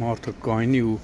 Մարդը կայնի ու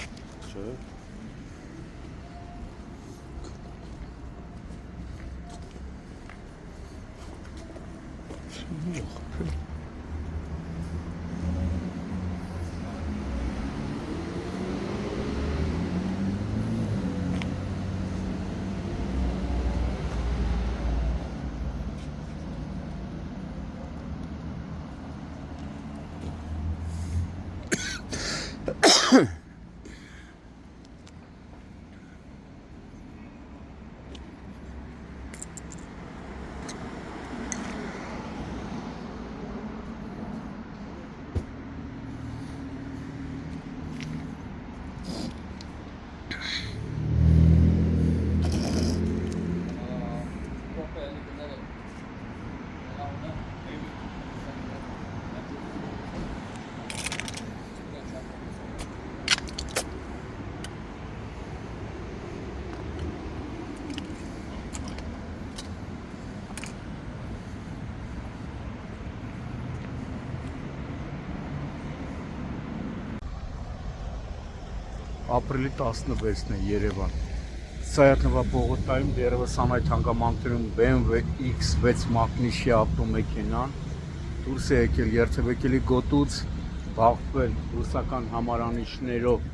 ապրիլի 16-ն է Երևան։ Սայաթնվա պողոտայում դերևս անայդ հանգամանքներում BMW X6 մակնիշի ավտոմեքենան դուրս է եկել երթևեկելի գոտուց, բախվել ռուսական համարանիշներով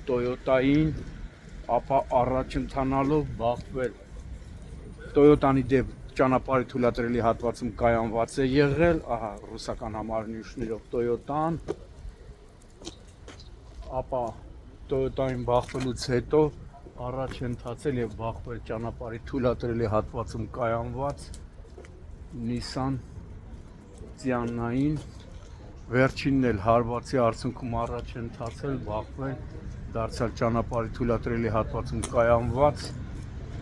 Toyota-ին, ապա առաջ ընթանալով բախվել Toyota-ի դեպ ճանապարհի թույլատրելի հատվածում կայանված է եղել, ահա ռուսական համարանիշներով Toyota-ն, ապա Toyota-ին բախվելուց հետո առաջ ընթացել եւ բախվել ճանապարհի թույլատրելի հատվածում կայանված Nissan Tiana-ին, վերջինն էլ հարվածի արդյունքում առաջ ընթացել, բախվել, դարձյալ ճանապարհի թույլատրելի հատվածում կայանված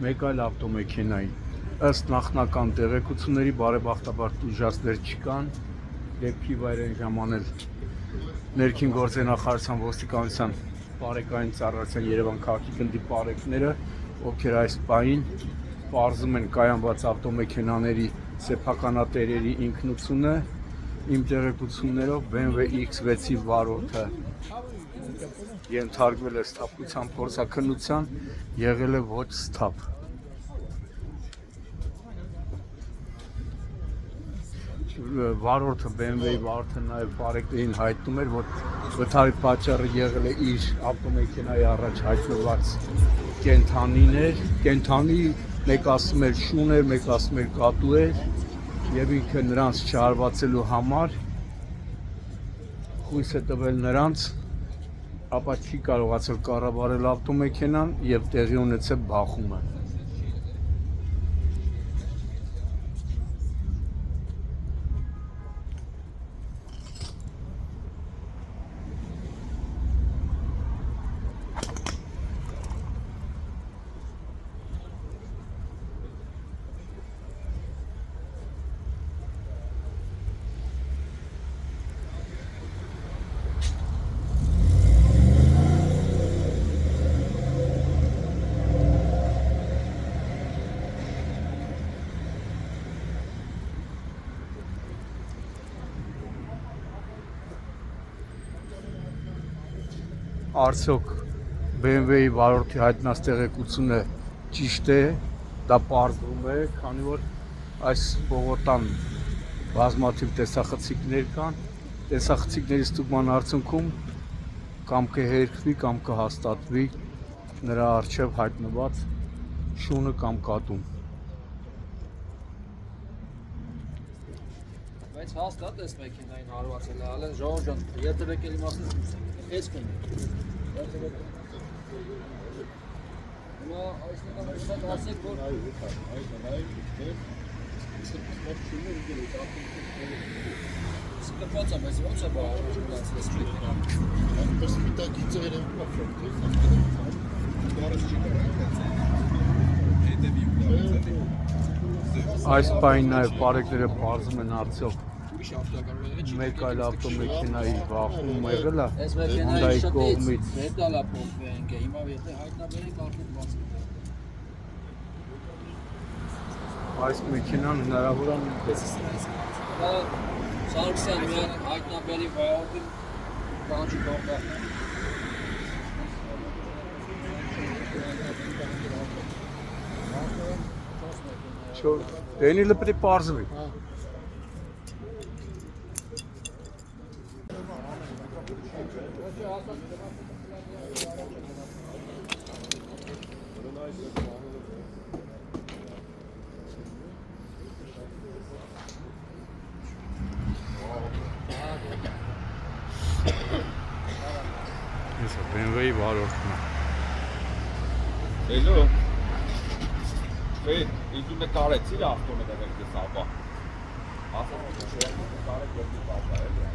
մեկ այլ ավտոմեքենային։ Ըստ նախնական տեղեկությունների բարեբախտաբար տուժածներ չկան, դեպքի վայր են ժամանել ներքին գործերի նախարարության ոստիկանության բարեկային ծառայության Երևան քաղաքի գնդի բարեկները, ովքեր այս պահին պարզում են կայանված ավտոմեքենաների սեփականատերերի ինքնությունը, իմ տեղեկություններով BMW X6-ի վարորդը ենթարկվել է սթափության փորձաքննության, եղել է ոչ սթափ։ Վարորդը BMW-ի վարորդը նաև բարեկներին հայտնում էր, որ վթարի պատճառը եղել է իր ավտոմեքենայի առաջ հայտնված կենդանի, մեկ ասում էր շուն էր, մեկ ասում էր կատու էր, եւ ինքը նրանց չհարվածելու համար խույս է տվել նրանց, ապա չի կարողացել կառավարել ավտոմեքենան եւ տեղի ունեցել բախումը։ Արդյոք BMW-ի վարորդի հայտնած տեղեկությունը ճիշտ է, դա պարզվում է, քանի որ այս Բողոտան բազմաթիվ տեսախցիկներ կան, տեսախցիկների ստուգման արդյունքում կամ կհերքվի կամ կհաստատվի նրա առջև հայտնված շունը կամ կատուն։ Բայց հաստատ այս մեքենային հարվածել է, ալեն ժողովուրդ ջան, երբեք էլի մասից էս կնի։ Հիմա այս նկարը դասեք, որ Սկպված է, բայց ոնց է բաղարում դասել ես մեքենան։ Այնպես միտակի ծերը Այս պայն նաև պարեկները պարզում են արդյոք մեկ այլ ավտոմեքենայի վախում եղել է Այս մեքենայի Hyundai շտից կողմից։ մետալա փոխվենք է, հիմա եթե հայտնաբերենք արդեն բաց է։ Այս մեքենան հնարավոր է նույնպես Սարգսյան մի հատ հայտնաբերի վայորդի կանչի կողմը։ Դենիլը պետք է պարզվի։ Ես BMW-ի վարորդն եմ։ Hello. Wait, tu me careți la auto me deve che salva. Asta nu știu, care că tu salva e.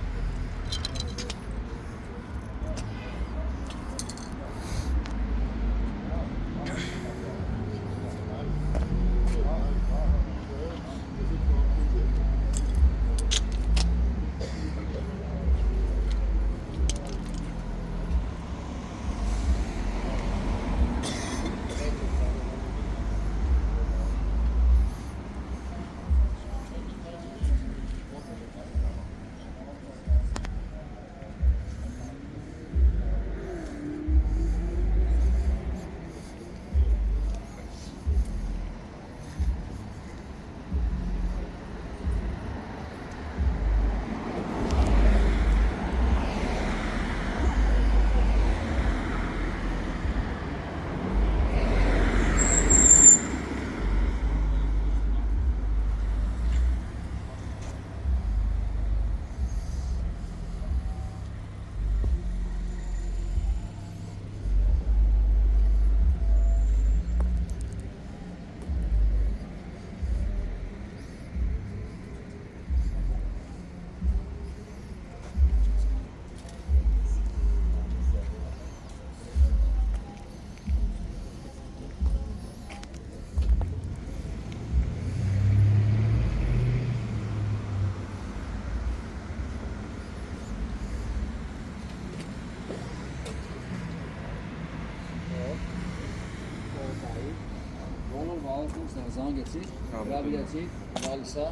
Զանգեցի, հրավիրեցի, գալիս է,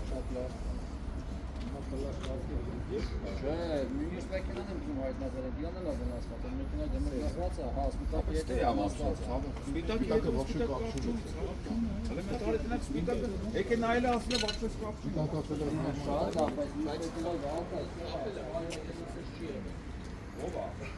շատ լավ։ Չէ, նույնիսկ մեքենան եմ ուզում հայտնաբերել, դիան էլ է վնասված, այն մեքենա դեմրկացված է, հա, սպիտակը եթե վնասված է։ Սպիտակը вообще կապ չունի։ Հələ մետալի տնակ սպիտակը, եկե նայել ասել է вообще կապ չունի։ Շատ լավ, բայց մեքենա վաղ է։ Ո՞վ է։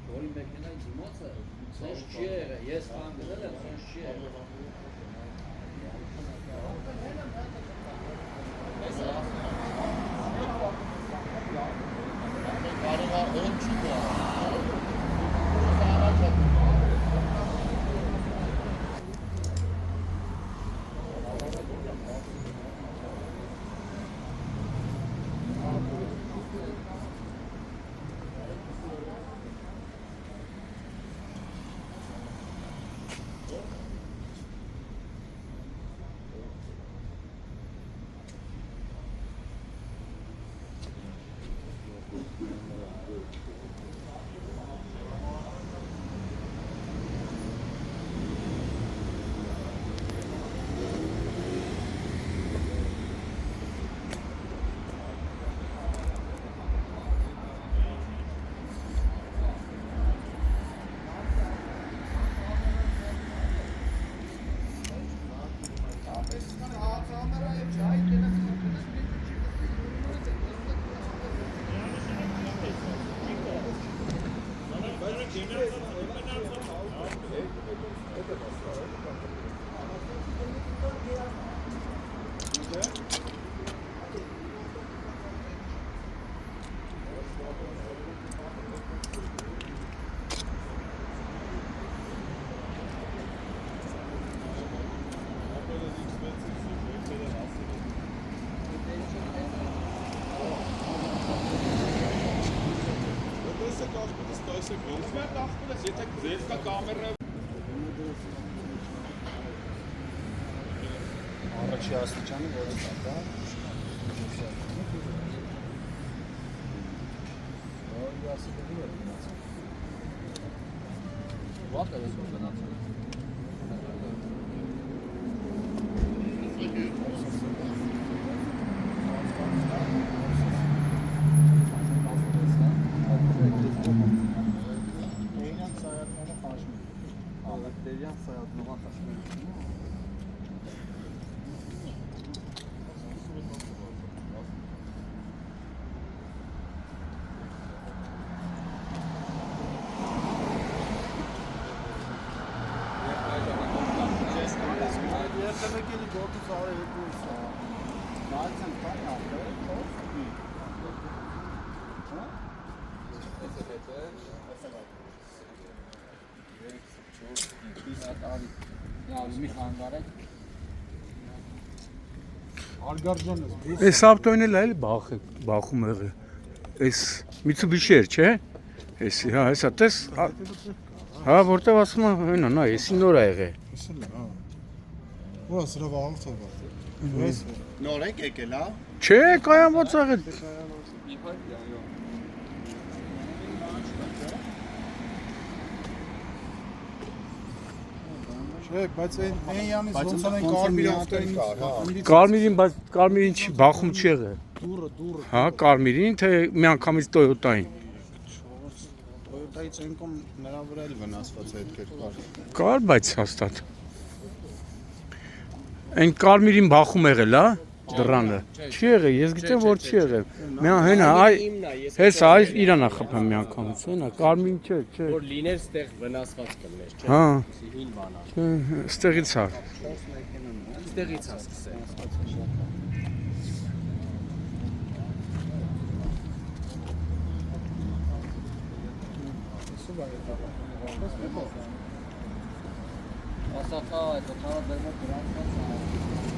Որի մեքենայի դիմացը սենց չի եղել, ես հանգնել եմ, սենց չի եղել։ ոնց է դասում ես, եթե ձեր կա կամերա Առաջի աստիճանը որը կա, դա։ Որի ասիկը դու է գնացել։ Ո՞րտեղ ես գնացել։ Այս ավտոն էլ էլի բախում եղել։ Այս Mitsubishi-ը, չէ՞։ Էսի, հա, հեսա տես։ Հա, որտեղ ասում եմ, հենա, նա, էսի նոր է եղել։ Ո՞ս սրա վաղուց է։ Նոր եք եկել, հա։ Չէ, կայանված եղել։ Չէ, բայց այն յանից ոնց են կարմիր ավտոին Կարմիրին, բայց կարմիրին չի բախում չի եղել։ դուրը Հա, կարմիրին, թե միանգամից Toyota-ին։ Toyota-ից այնքան նրա վրա էլ վնասված է այդ կերպար։ Կար, բայց հաստատ։ Այն կարմիրին բախում եղել, հա, դռանը։ Չի եղել, ես գիտեմ, որ չի եղել։ Միան հենա, այ հեսա, այս իրանա խփեմ միանգամից, հենա, կարմիրին չէ, չէ։ Որ լիներ ստեղ վնասված կլներ, չէ՞։ Հա, Հին բանա։ ստեղից հա։ Ստեղից է սկսել։ Ասակա, это надо դեռ դրանց